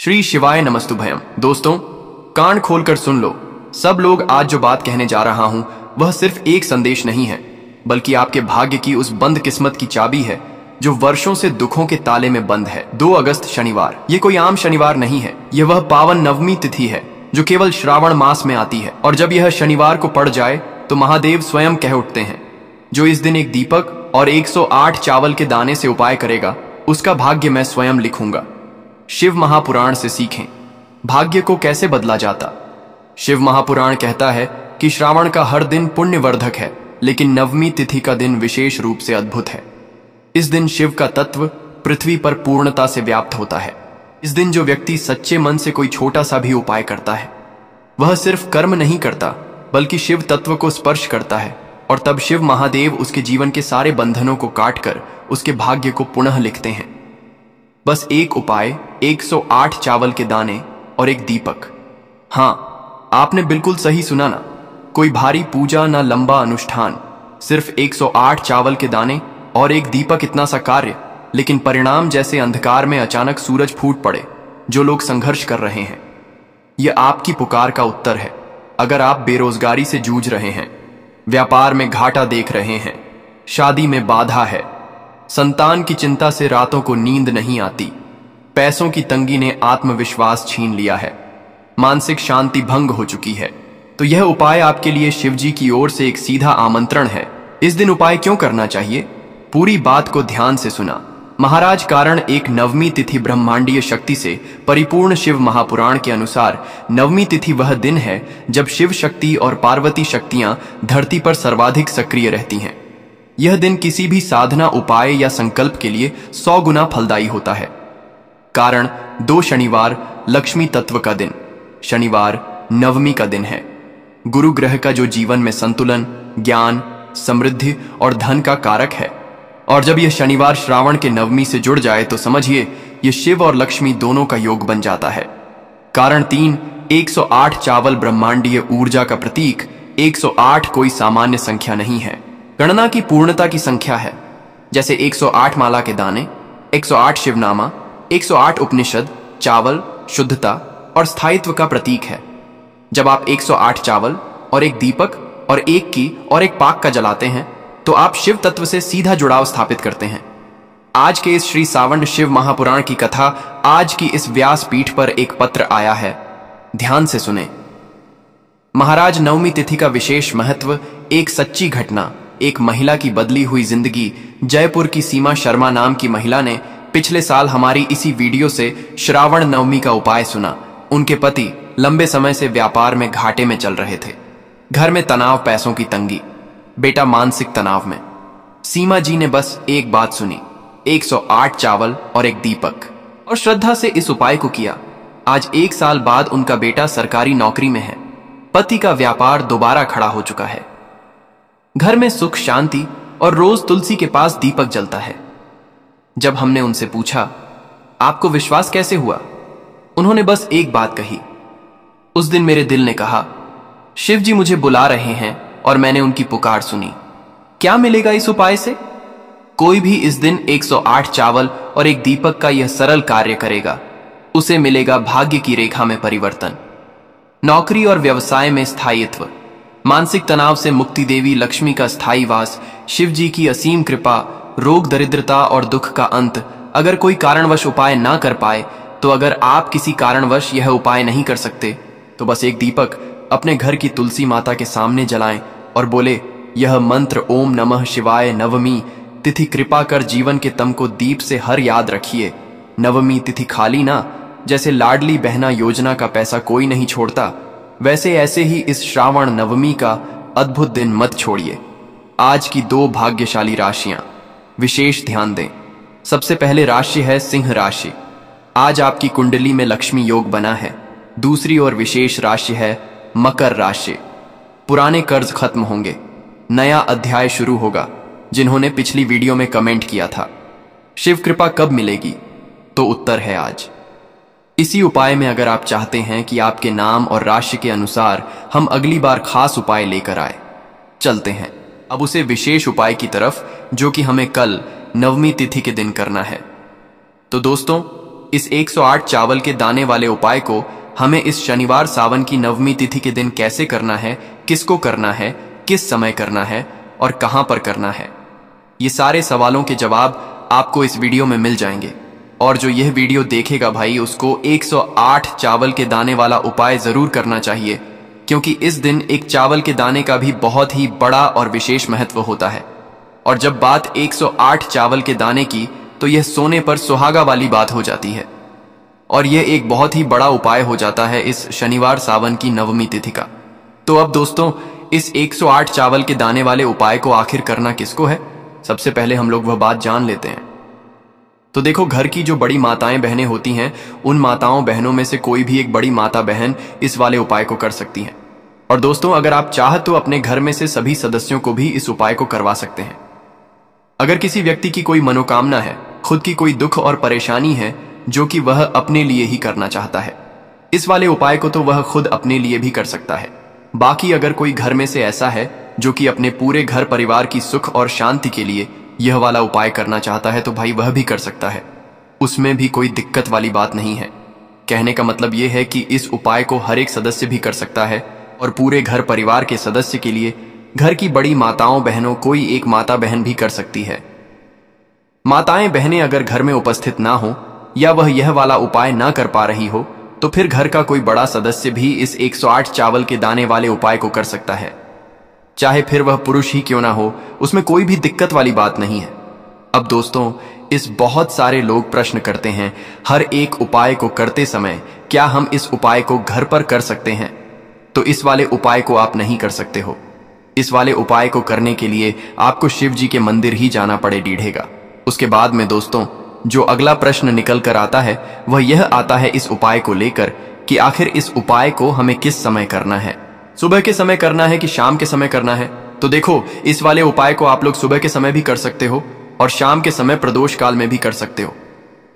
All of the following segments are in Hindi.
श्री शिवाय नमस्तुभयम। दोस्तों, कान खोलकर सुन लो। सब लोग आज जो बात कहने जा रहा हूं वह सिर्फ एक संदेश नहीं है, बल्कि आपके भाग्य की उस बंद किस्मत की चाबी है जो वर्षों से दुखों के ताले में बंद है। 2 अगस्त शनिवार, ये कोई आम शनिवार नहीं है। यह वह पावन नवमी तिथि है जो केवल श्रावण मास में आती है। और जब यह शनिवार को पड़ जाए तो महादेव स्वयं कह उठते हैं, जो इस दिन एक दीपक और 108 चावल के दाने से उपाय करेगा उसका भाग्य मैं स्वयं लिखूंगा। शिव महापुराण से सीखें भाग्य को कैसे बदला जाता। शिव महापुराण कहता है कि श्रावण का हर दिन पुण्यवर्धक है, लेकिन नवमी तिथि का दिन विशेष रूप से अद्भुत है। इस दिन शिव का तत्व पृथ्वी पर पूर्णता से व्याप्त होता है। इस दिन जो व्यक्ति सच्चे मन से कोई छोटा सा भी उपाय करता है, वह सिर्फ कर्म नहीं करता बल्कि शिव तत्व को स्पर्श करता है, और तब शिव महादेव उसके जीवन के सारे बंधनों को काटकर उसके भाग्य को पुनः लिखते हैं। बस एक उपाय, 108 चावल के दाने और एक दीपक। हाँ, आपने बिल्कुल सही सुना ना, कोई भारी पूजा ना लंबा अनुष्ठान, सिर्फ 108 चावल के दाने और एक दीपक। इतना सा कार्य, लेकिन परिणाम जैसे अंधकार में अचानक सूरज फूट पड़े। जो लोग संघर्ष कर रहे हैं, यह आपकी पुकार का उत्तर है। अगर आप बेरोजगारी से जूझ रहे हैं, व्यापार में घाटा देख रहे हैं, शादी में बाधा है, संतान की चिंता से रातों को नींद नहीं आती, पैसों की तंगी ने आत्मविश्वास छीन लिया है, मानसिक शांति भंग हो चुकी है, तो यह उपाय आपके लिए शिवजी की ओर से एक सीधा आमंत्रण है। इस दिन उपाय क्यों करना चाहिए, पूरी बात को ध्यान से सुना। महाराज कारण एक नवमी तिथि ब्रह्मांडीय शक्ति से परिपूर्ण शिव महापुराण के अनुसार नवमी तिथि वह दिन है जब शिव शक्ति और पार्वती शक्तियां धरती पर सर्वाधिक सक्रिय रहती हैं। यह दिन किसी भी साधना, उपाय या संकल्प के लिए 100 गुना फलदायी होता है। कारण 2 शनिवार लक्ष्मी तत्व का दिन, शनिवार नवमी का दिन है। गुरु ग्रह का जो जीवन में संतुलन, ज्ञान, समृद्धि और धन का कारक है। और जब यह शनिवार श्रावण के नवमी से जुड़ जाए तो समझिए यह शिव और लक्ष्मी दोनों का योग बन जाता है। कारण 3, 108 चावल ब्रह्मांडीय ऊर्जा का प्रतीक। 108 कोई सामान्य संख्या नहीं है, गणना की पूर्णता की संख्या है। जैसे 108 माला के दाने, 108 शिवनामा, 108 उपनिषद, चावल शुद्धता और स्थायित्व का प्रतीक है। जब आप 108 चावल और एक दीपक और एक की और एक पाक का जलाते हैं तो आप शिव तत्व से सीधा जुड़ाव स्थापित करते हैं। आज के इस श्री सावण शिव महापुराण की कथा, आज की इस व्यास पीठ पर एक पत्र आया है, ध्यान से सुने। महाराज, नवमी तिथि का विशेष महत्व एक सच्ची घटना, एक महिला की बदली हुई जिंदगी। जयपुर की सीमा शर्मा नाम की महिला ने पिछले साल हमारी इसी वीडियो से श्रावण नवमी का उपाय सुना। उनके पति लंबे समय से व्यापार में घाटे में चल रहे थे, घर में तनाव, पैसों की तंगी, बेटा मानसिक तनाव में। सीमा जी ने बस एक बात सुनी, 108 चावल और एक दीपक, और श्रद्धा से इस उपाय को किया। आज 1 साल बाद उनका बेटा सरकारी नौकरी में है, पति का व्यापार दोबारा खड़ा हो चुका है, घर में सुख शांति और रोज तुलसी के पास दीपक जलता है। जब हमने उनसे पूछा, आपको विश्वास कैसे हुआ, उन्होंने बस एक बात कही। उस दिन मेरे दिल ने कहा, शिव जी मुझे बुला रहे हैं और मैंने उनकी पुकार सुनी। क्या मिलेगा इस उपाय से? कोई भी इस दिन 108 चावल और एक दीपक का यह सरल कार्य करेगा, उसे मिलेगा भाग्य की रेखा में परिवर्तन, नौकरी और व्यवसाय में स्थायित्व, मानसिक तनाव से मुक्ति, देवी लक्ष्मी का स्थायी वास, शिव जी की असीम कृपा, रोग दरिद्रता और दुख का अंत। अगर कोई कारणवश उपाय ना कर पाए, तो अगर आप किसी कारणवश यह उपाय नहीं कर सकते, तो बस एक दीपक अपने घर की तुलसी माता के सामने जलाएं और बोले यह मंत्र, ओम नमः शिवाय। नवमी तिथि कृपा कर जीवन के तम को दीप से हर याद रखिए। नवमी तिथि खाली ना, जैसे लाडली बहना योजना का पैसा कोई नहीं छोड़ता, वैसे ऐसे ही इस श्रावण नवमी का अद्भुत दिन मत छोड़िए। आज की 2 भाग्यशाली राशियां विशेष ध्यान दें। सबसे पहले राशि है सिंह राशि। आज आपकी कुंडली में लक्ष्मी योग बना है। दूसरी और विशेष राशि है मकर राशि। पुराने कर्ज खत्म होंगे, नया अध्याय शुरू होगा। जिन्होंने पिछली वीडियो में कमेंट किया था शिव कृपा कब मिलेगी, तो उत्तर है आज। इसी उपाय में अगर आप चाहते हैं कि आपके नाम और राशि के अनुसार हम अगली बार खास उपाय लेकर आए, चलते हैं अब उसे विशेष उपाय की तरफ, जो कि हमें कल नवमी तिथि के दिन करना है। तो दोस्तों, इस 108 चावल के दाने वाले उपाय को हमें इस शनिवार सावन की नवमी तिथि के दिन कैसे करना है, किसको करना है, किस समय करना है और कहां पर करना है, ये सारे सवालों के जवाब आपको इस वीडियो में मिल जाएंगे। और जो यह वीडियो देखेगा भाई, उसको 108 चावल के दाने वाला उपाय जरूर करना चाहिए, क्योंकि इस दिन एक चावल के दाने का भी बहुत ही बड़ा और विशेष महत्व होता है। और जब बात 108 चावल के दाने की, तो यह सोने पर सुहागा वाली बात हो जाती है और यह एक बहुत ही बड़ा उपाय हो जाता है इस शनिवार सावन की नवमी तिथि का। तो अब दोस्तों, इस 108 चावल के दाने वाले उपाय को आखिर करना किसको है, सबसे पहले हम लोग वह बात जान लेते हैं। तो देखो, घर की जो बड़ी माताएं बहनें होती हैं, उन माताओं बहनों में से कोई भी एक बड़ी माता बहन इस वाले उपाय को कर सकती हैं। और दोस्तों, अगर आप चाह तो अपने घर में से सभी सदस्यों को भी इस उपाय को करवा सकते हैं। अगर किसी व्यक्ति की कोई मनोकामना है, खुद की कोई दुख और परेशानी है जो कि वह अपने लिए ही करना चाहता है, इस वाले उपाय को तो वह खुद अपने लिए भी कर सकता है। बाकी अगर कोई घर में से ऐसा है जो कि अपने पूरे घर परिवार की सुख और शांति के लिए यह वाला उपाय करना चाहता है, तो भाई वह भी कर सकता है, उसमें भी कोई दिक्कत वाली बात नहीं है। कहने का मतलब यह है कि इस उपाय को हर एक सदस्य भी कर सकता है और पूरे घर परिवार के सदस्य के लिए घर की बड़ी माताओं बहनों कोई एक माता बहन भी कर सकती है। माताएं बहनें अगर घर में उपस्थित ना हो या वह यह वाला उपाय ना कर पा रही हो, तो फिर घर का कोई बड़ा सदस्य भी इस 108 चावल के दाने वाले उपाय को कर सकता है, चाहे फिर वह पुरुष ही क्यों ना हो, उसमें कोई भी दिक्कत वाली बात नहीं है। अब दोस्तों, इस बहुत सारे लोग प्रश्न करते हैं, हर एक उपाय को करते समय क्या हम इस उपाय को घर पर कर सकते हैं? तो इस वाले उपाय को आप नहीं कर सकते हो। इस वाले उपाय को करने के लिए आपको शिव जी के मंदिर ही जाना पड़ेगा। उसके बाद में दोस्तों, जो अगला प्रश्न निकल कर आता है वह यह आता है इस उपाय को लेकर कि आखिर इस उपाय को हमें किस समय करना है, सुबह के समय करना है कि शाम के समय करना है। तो देखो, इस वाले उपाय को आप लोग सुबह के समय भी कर सकते हो और शाम के समय प्रदोष काल में भी कर सकते हो।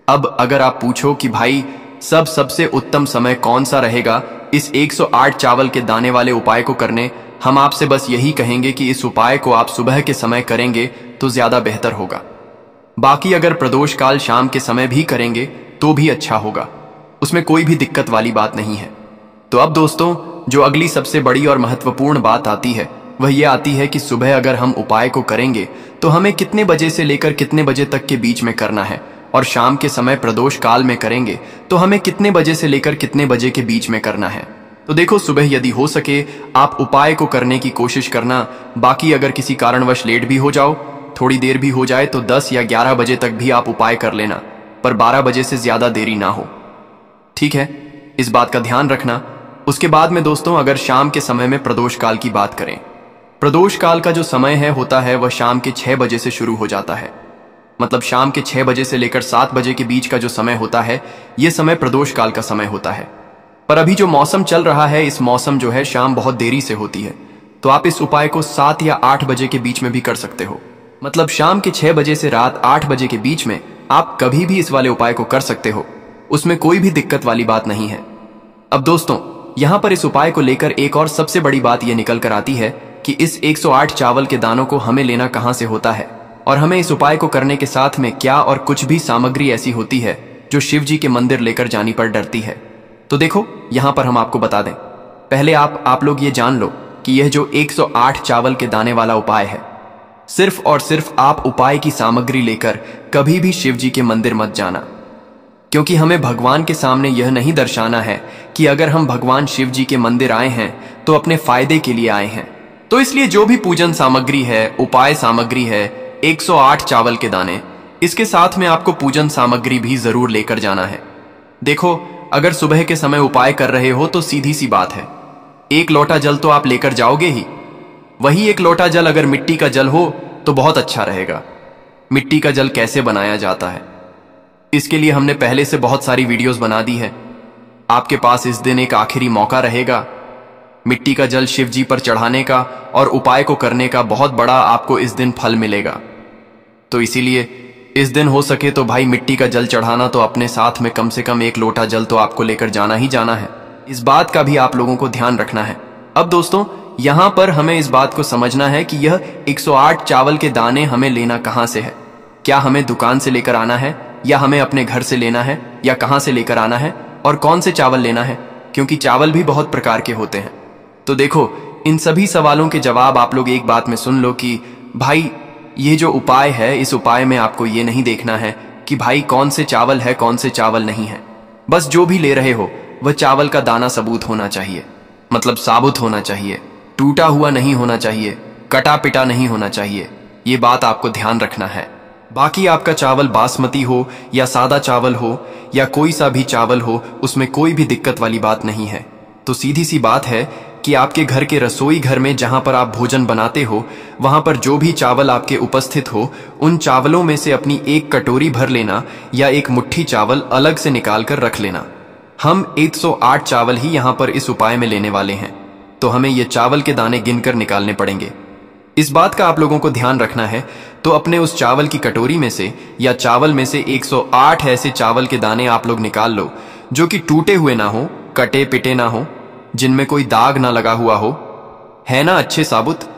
अब अगर आप पूछो कि भाई सबसे उत्तम समय कौन सा रहेगा इस 108 चावल के दाने वाले उपाय को करने, हम आपसे बस यही कहेंगे कि इस उपाय को आप सुबह के समय करेंगे तो ज्यादा बेहतर होगा। बाकी अगर प्रदोष काल शाम के समय भी करेंगे तो भी अच्छा होगा, उसमें कोई भी दिक्कत वाली बात नहीं है। तो अब दोस्तों, जो अगली सबसे बड़ी और महत्वपूर्ण बात आती है वह यह आती है कि सुबह अगर हम उपाय को करेंगे तो हमें कितने बजे से लेकर कितने बजे तक के बीच में करना है, और शाम के समय प्रदोष काल में करेंगे तो हमें कितने बजे से लेकर कितने बजे के बीच में करना है। तो देखो, सुबह यदि हो सके आप उपाय को करने की कोशिश करना। बाकी अगर किसी कारणवश लेट भी हो जाओ, थोड़ी देर भी हो जाए, तो 10 या 11 बजे तक भी आप उपाय कर लेना, पर 12 बजे से ज्यादा देरी ना हो, ठीक है? इस बात का ध्यान रखना। उसके बाद में दोस्तों, अगर शाम के समय में प्रदोष काल की बात करें, प्रदोष काल का जो समय है होता है वह शाम के 6 बजे से शुरू हो जाता है। मतलब शाम के 6 बजे से लेकर 7 बजे के बीच का जो समय होता है, यह समय प्रदोष काल का समय होता है। पर अभी जो मौसम चल रहा है, इस मौसम जो है शाम बहुत देरी से होती है, तो आप इस उपाय को 7 या 8 बजे के बीच में भी कर सकते हो। मतलब शाम के 6 बजे से रात 8 बजे के बीच में आप कभी भी इस वाले उपाय को कर सकते हो, उसमें कोई भी दिक्कत वाली बात नहीं है। अब दोस्तों, यहां पर इस उपाय को लेकर एक और सबसे बड़ी बात यह निकल कर आती है कि इस 108 चावल के दानों को हमें लेना कहां से होता है, और हमें इस उपाय को करने के साथ में क्या और कुछ भी सामग्री ऐसी होती है जो शिव जी के मंदिर लेकर जानी पर डरती है। तो देखो, यहां पर हम आपको बता दें। पहले आप लोग ये जान लो कि यह जो 108 चावल के दाने वाला उपाय है, सिर्फ और सिर्फ आप उपाय की सामग्री लेकर कभी भी शिव जी के मंदिर मत जाना, क्योंकि हमें भगवान के सामने यह नहीं दर्शाना है कि अगर हम भगवान शिव जी के मंदिर आए हैं तो अपने फायदे के लिए आए हैं। तो इसलिए जो भी पूजन सामग्री है, उपाय सामग्री है, 108 चावल के दाने, इसके साथ में आपको पूजन सामग्री भी जरूर लेकर जाना है। देखो, अगर सुबह के समय उपाय कर रहे हो तो सीधी सी बात है, 1 लोटा जल तो आप लेकर जाओगे ही। वही 1 लोटा जल अगर मिट्टी का जल हो तो बहुत अच्छा रहेगा। मिट्टी का जल कैसे बनाया जाता है, इसके लिए हमने पहले से बहुत सारी वीडियोस बना दी है। आपके पास इस दिन एक आखिरी मौका रहेगा मिट्टी का जल शिव जी पर चढ़ाने का और उपाय को करने का, बहुत बड़ा आपको इस दिन फल मिलेगा। तो इसीलिए इस दिन हो सके तो भाई मिट्टी का जल चढ़ाना तो अपने साथ में कम से कम 1 लोटा जल तो आपको लेकर जाना ही जाना है। इस बात का भी आप लोगों को ध्यान रखना है। अब दोस्तों, यहां पर हमें इस बात को समझना है कि यह 108 चावल के दाने हमें लेना कहां से है। क्या हमें दुकान से लेकर आना है या हमें अपने घर से लेना है, या कहाँ से लेकर आना है, और कौन से चावल लेना है, क्योंकि चावल भी बहुत प्रकार के होते हैं। तो देखो, इन सभी सवालों के जवाब आप लोग एक बात में सुन लो कि भाई ये जो उपाय है, इस उपाय में आपको ये नहीं देखना है कि भाई कौन से चावल है, कौन से चावल नहीं है। बस जो भी ले रहे हो वह चावल का दाना सबूत होना चाहिए, मतलब साबुत होना चाहिए, टूटा हुआ नहीं होना चाहिए, कटा पिटा नहीं होना चाहिए। ये बात आपको ध्यान रखना है। बाकी आपका चावल बासमती हो या सादा चावल हो या कोई सा भी चावल हो, उसमें कोई भी दिक्कत वाली बात नहीं है। तो सीधी सी बात है कि आपके घर के रसोई घर में जहां पर आप भोजन बनाते हो, वहां पर जो भी चावल आपके उपस्थित हो, उन चावलों में से अपनी एक कटोरी भर लेना या एक मुट्ठी चावल अलग से निकाल कर रख लेना। हम 108 चावल ही यहां पर इस उपाय में लेने वाले हैं, तो हमें ये चावल के दाने गिनकर निकालने पड़ेंगे। इस बात का आप लोगों को ध्यान रखना है। तो अपने उस चावल की कटोरी में से या चावल में से 108 ऐसे चावल के दाने आप लोग निकाल लो जो कि टूटे हुए ना हो, कटे पिटे ना हो, जिनमें कोई दाग ना लगा हुआ हो, है ना अच्छे साबुत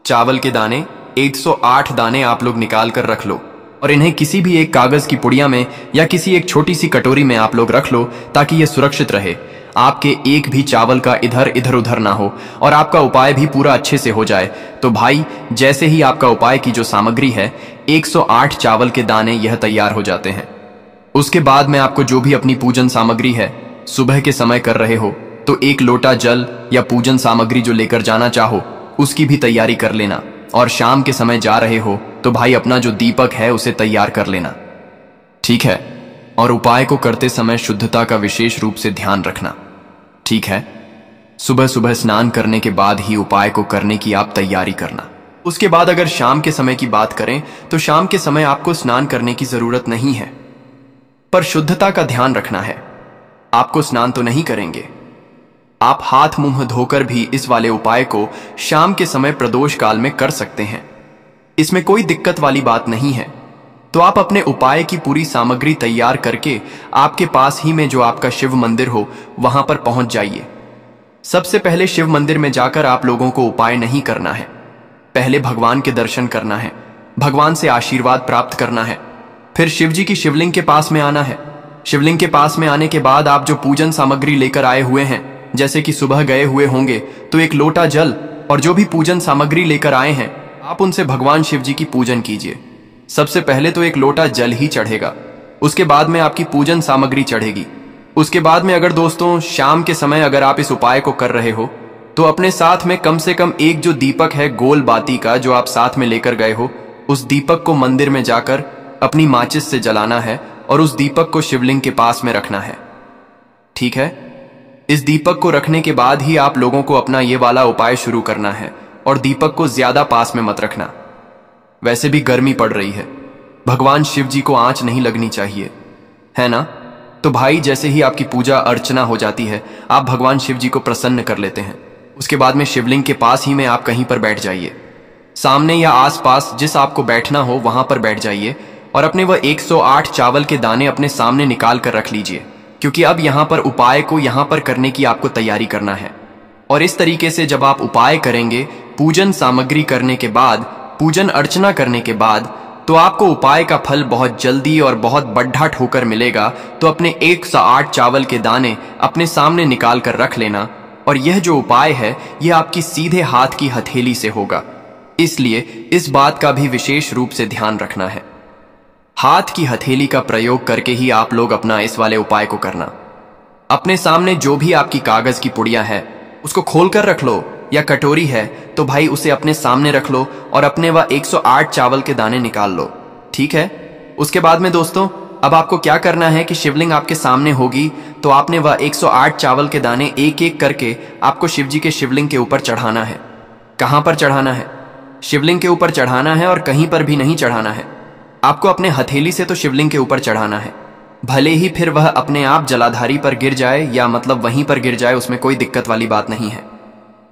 चावल के दाने। 108 दाने आप लोग निकाल कर रख लो और इन्हें किसी भी एक कागज की पुड़िया में या किसी एक छोटी सी कटोरी में आप लोग रख लो, ताकि यह सुरक्षित रहे, आपके एक भी चावल का इधर उधर ना हो और आपका उपाय भी पूरा अच्छे से हो जाए। तो भाई जैसे ही आपका उपाय की जो सामग्री है, 108 चावल के दाने यह तैयार हो जाते हैं। उसके बाद में आपको जो भी अपनी पूजन सामग्री है, सुबह के समय कर रहे हो तो 1 लोटा जल या पूजन सामग्री जो लेकर जाना चाहो उसकी भी तैयारी कर लेना। और शाम के समय जा रहे हो तो भाई अपना जो दीपक है उसे तैयार कर लेना, ठीक है। और उपाय को करते समय शुद्धता का विशेष रूप से ध्यान रखना, ठीक है। सुबह सुबह स्नान करने के बाद ही उपाय को करने की आप तैयारी करना। उसके बाद अगर शाम के समय की बात करें तो शाम के समय आपको स्नान करने की जरूरत नहीं है, पर शुद्धता का ध्यान रखना है। आपको स्नान तो नहीं करेंगे, आप हाथ मुंह धोकर भी इस वाले उपाय को शाम के समय प्रदोष काल में कर सकते हैं। इसमें कोई दिक्कत वाली बात नहीं है। तो आप अपने उपाय की पूरी सामग्री तैयार करके आपके पास ही में जो आपका शिव मंदिर हो वहां पर पहुंच जाइए। सबसे पहले शिव मंदिर में जाकर आप लोगों को उपाय नहीं करना है, पहले भगवान के दर्शन करना है, भगवान से आशीर्वाद प्राप्त करना है। फिर शिव जी की शिवलिंग के पास में आना है। शिवलिंग के पास में आने के बाद आप जो पूजन सामग्री लेकर आए हुए हैं, जैसे कि सुबह गए हुए होंगे तो 1 लोटा जल और जो भी पूजन सामग्री लेकर आए हैं, आप उनसे भगवान शिव जी की पूजन कीजिए। सबसे पहले तो 1 लोटा जल ही चढ़ेगा, उसके बाद में आपकी पूजन सामग्री चढ़ेगी। उसके बाद में अगर दोस्तों शाम के समय अगर आप इस उपाय को कर रहे हो तो अपने साथ में कम से कम एक जो दीपक है गोल बाती का, जो आप साथ में लेकर गए हो, उस दीपक को मंदिर में जाकर अपनी माचिस से जलाना है और उस दीपक को शिवलिंग के पास में रखना है, ठीक है। इस दीपक को रखने के बाद ही आप लोगों को अपना ये वाला उपाय शुरू करना है और दीपक को ज्यादा पास में मत रखना। वैसे भी गर्मी पड़ रही है, भगवान शिव जी को आंच नहीं लगनी चाहिए, है ना। तो भाई जैसे ही आपकी पूजा अर्चना हो जाती है, आप भगवान शिव जी को प्रसन्न कर लेते हैं। उसके बाद में शिवलिंग के पास ही में आप कहीं पर बैठ जाइए, सामने या आसपास जिस आपको बैठना हो वहां पर बैठ जाइए और अपने वह 108 चावल के दाने अपने सामने निकाल कर रख लीजिए, क्योंकि अब यहां पर उपाय को यहां पर करने की आपको तैयारी करना है। और इस तरीके से जब आप उपाय करेंगे, पूजन सामग्री करने के बाद, पूजन अर्चना करने के बाद, तो आपको उपाय का फल बहुत जल्दी और बहुत बढ़ा ठोकर मिलेगा। तो अपने 108 चावल के दाने अपने सामने निकाल कर रख लेना। और यह जो उपाय है यह आपकी सीधे हाथ की हथेली से होगा, इसलिए इस बात का भी विशेष रूप से ध्यान रखना है। हाथ की हथेली का प्रयोग करके ही आप लोग अपना इस वाले उपाय को करना। अपने सामने जो भी आपकी कागज की पुड़िया है उसको खोल कर रख लो, या कटोरी है तो भाई उसे अपने सामने रख लो और अपने वह 108 चावल के दाने निकाल लो, ठीक है। उसके बाद में दोस्तों अब आपको क्या करना है कि शिवलिंग आपके सामने होगी तो आपने वह 108 चावल के दाने एक एक करके आपको शिव जी के शिवलिंग के ऊपर चढ़ाना है। कहां पर चढ़ाना है? शिवलिंग के ऊपर चढ़ाना है और कहीं पर भी नहीं चढ़ाना है। आपको अपने हथेली से तो शिवलिंग के ऊपर चढ़ाना है, भले ही फिर वह अपने आप जलाधारी पर गिर जाए या मतलब वहीं पर गिर जाए, उसमें कोई दिक्कत वाली बात नहीं है।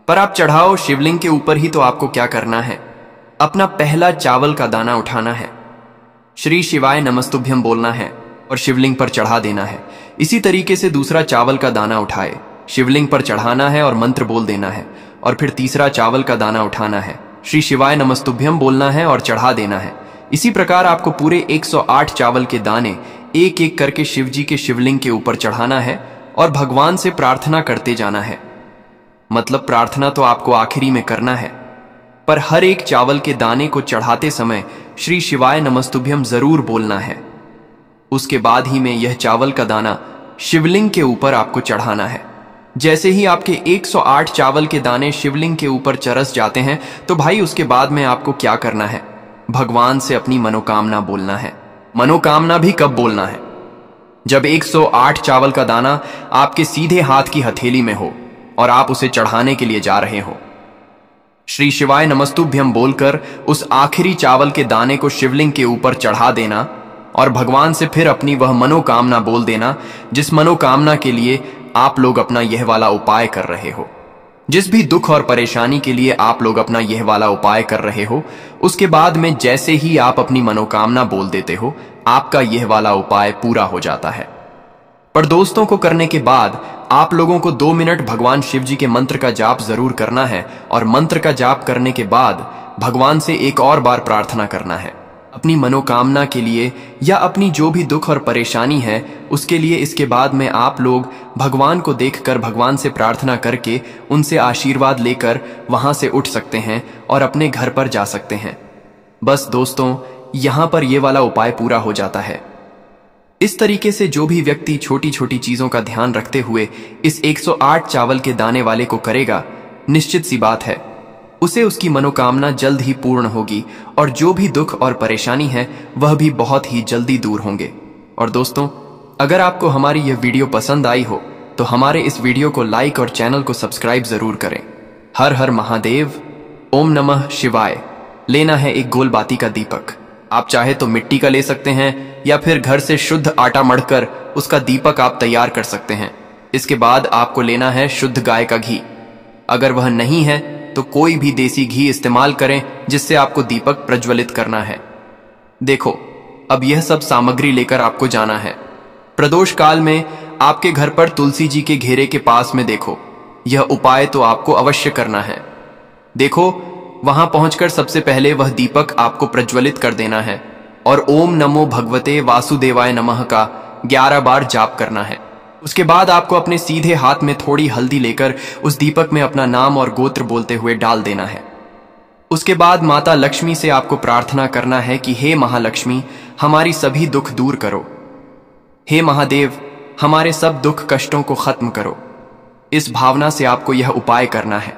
पर आप चढ़ाओ शिवलिंग के ऊपर ही। तो आपको क्या करना है, अपना पहला चावल का दाना उठाना है, श्री शिवाय नमस्तुभ्यम बोलना है और शिवलिंग पर चढ़ा देना है। इसी तरीके से दूसरा चावल का दाना उठाए, शिवलिंग पर चढ़ाना है और मंत्र बोल देना है। और फिर तीसरा चावल का दाना उठाना है, श्री शिवाय नमस्तुभ्यम बोलना है और चढ़ा देना है। इसी प्रकार आपको पूरे 108 चावल के दाने एक एक करके शिव जी के शिवलिंग के ऊपर चढ़ाना है और भगवान से प्रार्थना करते जाना है। मतलब प्रार्थना तो आपको आखिरी में करना है, पर हर एक चावल के दाने को चढ़ाते समय श्री शिवाय नमस्तुभ्यम जरूर बोलना है। उसके बाद ही में यह चावल का दाना शिवलिंग के ऊपर आपको चढ़ाना है। जैसे ही आपके 108 चावल के दाने शिवलिंग के ऊपर चरस जाते हैं तो भाई उसके बाद में आपको क्या करना है, भगवान से अपनी मनोकामना बोलना है। मनोकामना भी कब बोलना है? जब 108 चावल का दाना आपके सीधे हाथ की हथेली में हो और आप उसे चढ़ाने के लिए जा रहे हो। श्री शिवाय नमस्तुभ्यम बोलकर उस आखिरी चावल के दाने को शिवलिंग के ऊपर चढ़ा देना और भगवान से फिर अपनी वह मनोकामना बोल देना, जिस मनोकामना के लिए आप लोग अपना यह वाला उपाय कर रहे हो। जिस भी दुख और परेशानी के लिए आप लोग अपना यह वाला उपाय कर रहे हो, उसके बाद में जैसे ही आप अपनी मनोकामना बोल देते हो, आपका यह वाला उपाय पूरा हो जाता है। पर दोस्तों को करने के बाद आप लोगों को 2 मिनट भगवान शिव जी के मंत्र का जाप जरूर करना है और मंत्र का जाप करने के बाद भगवान से एक और बार प्रार्थना करना है अपनी मनोकामना के लिए या अपनी जो भी दुख और परेशानी है उसके लिए। इसके बाद में आप लोग भगवान को देखकर भगवान से प्रार्थना करके उनसे आशीर्वाद लेकर वहां से उठ सकते हैं और अपने घर पर जा सकते हैं। बस दोस्तों, यहां पर यह वाला उपाय पूरा हो जाता है। इस तरीके से जो भी व्यक्ति छोटी छोटी चीजों का ध्यान रखते हुए इस 108 चावल के दाने वाले को करेगा, निश्चित सी बात है उसे उसकी मनोकामना जल्द ही पूर्ण होगी और जो भी दुख और परेशानी है वह भी बहुत ही जल्दी दूर होंगे। और दोस्तों, अगर आपको हमारी यह वीडियो पसंद आई हो तो हमारे इस वीडियो को लाइक और चैनल को सब्सक्राइब जरूर करें। हर हर महादेव, ओम नमः शिवाय। लेना है एक गोल बाती का दीपक। आप चाहे तो मिट्टी का ले सकते हैं या फिर घर से शुद्ध आटा मढ़कर उसका दीपक आप तैयार कर सकते हैं। इसके बाद आपको लेना है शुद्ध गाय का घी। अगर वह नहीं है तो कोई भी देसी घी इस्तेमाल करें जिससे आपको दीपक प्रज्वलित करना है। देखो, अब यह सब सामग्री लेकर आपको जाना है। प्रदोष काल में आपके घर पर तुलसी जी के घेरे के पास में देखो, यह उपाय तो आपको अवश्य करना है। देखो, वहां पहुंचकर सबसे पहले वह दीपक आपको प्रज्वलित कर देना है और ओम नमो भगवते वासुदेवाय नमः का 11 बार जाप करना है। उसके बाद आपको अपने सीधे हाथ में थोड़ी हल्दी लेकर उस दीपक में अपना नाम और गोत्र बोलते हुए डाल देना है। उसके बाद माता लक्ष्मी से आपको प्रार्थना करना है कि हे महालक्ष्मी, हमारी सभी दुख दूर करो। हे महादेव, हमारे सब दुख कष्टों को खत्म करो। इस भावना से आपको यह उपाय करना है।